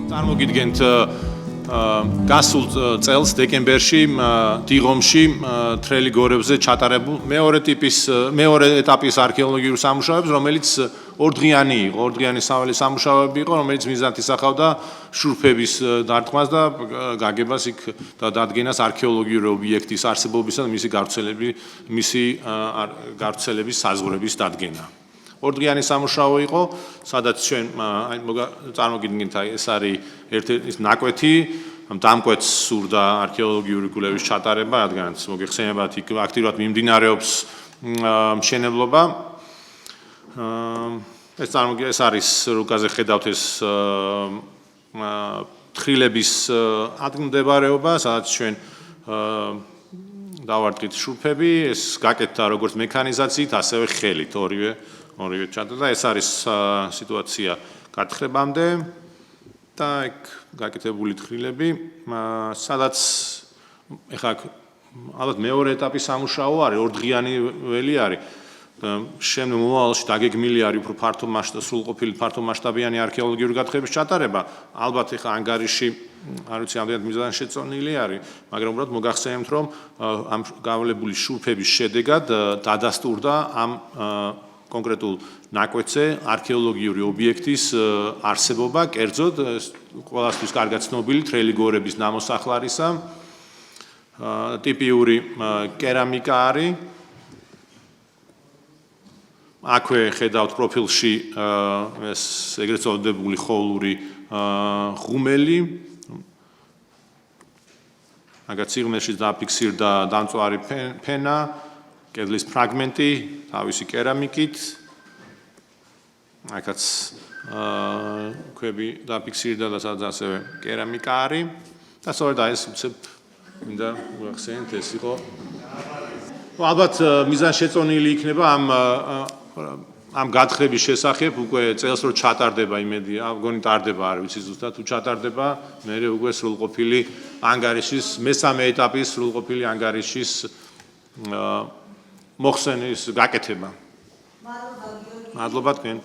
წარმოგიდგენთ გასულ წელს დეკემბერში დიღომში თრელი გორებზე ჩატარებულ მეორე ეტაპის არქეოლოგიურ სამუშაოებს, რომელიც ორდღიანი იყო, ორდღიანი სავალე სამუშაოები იყო, რომელიც მიზნად ისახავდა შურფების დარტყმას და გაგებას იქ და დადგენას არქეოლოგიური ობიექტის არსებობისა და მისი გავრცელების საზღვრების დადგენა. ორდღიანი სამუშაო იყო, სადაც ჩვენ წარმოგიდგენთ ეს არის ერთ-ერთი ნაკვეთი, დამკვეთს სურდა არქეოლოგიური კვლევის ჩატარება, რადგანაც მოგეხსენებათ იქ აქტიურად მიმდინარეობს მშენებლობა. ეს არის რუკაზე ხედავთ ეს თხრილების ადგილმდებარეობა, სადაც ჩვენ დავარტყით შურფები, ეს გაკეთდა როგორც მექანიზაციით, ასევე ხელით ორივე ჩატარდა. ეს არის სიტუაცია გათხრებამდე და იქ გაკეთებული თხრილები, სადაც ეხლა ალბათ მეორე ეტაპის სამუშაო არის, ორდღიანი ველი არის. შემდგომ მომავალში დაგეგმილი არის უფრო სრულყოფილი ფართომასშტაბიანი არქეოლოგიური გათხრების ჩატარება. ალბათ ეხლა ანგარიში არ ვიცი ამდენად მიზანშეწონილი არის, მაგრამ უბრალოდ მოგახსენებთ, რომ ამ გავლებული შურფების შედეგად დადასტურდა ამ კონკრეტულ ნაკვეთზე არქეოლოგიური ობიექტის არსებობა, კერძოდ ყველასთვის კარგად ცნობილი თრელი გორების ნამოსახლარისა ტიპიური კერამიკა არის. აქვე ხედავთ პროფილში ეს ეგრეთ წოდებული ხოვლური ღუმელი. მაგაც სიღრმეში დაფიქსირდა დამწვარი ფენა, კედლის ფრაგმენტი, თავისი კერამიკით. აქაც ქვები დაფიქსირდა და სადაც ასევე კერამიკა არის. და სწორედ ეს უცებ მინდა ვახსენოთ, ეს იყო. ალბათ მიზანშეწონილი იქნება ამ გათხრების შესახებ უკვე წელს რო ჩატარდება, იმედია, მგონი ტარდება, არ ვიცი ზუსტად თუ ჩატარდება, მერე უკვე სრულყოფილი ანგარიშის მესამე ეტაპის სრულყოფილი ანგარიშის მოხსენის გაკეთება. მადლობა თქვენ.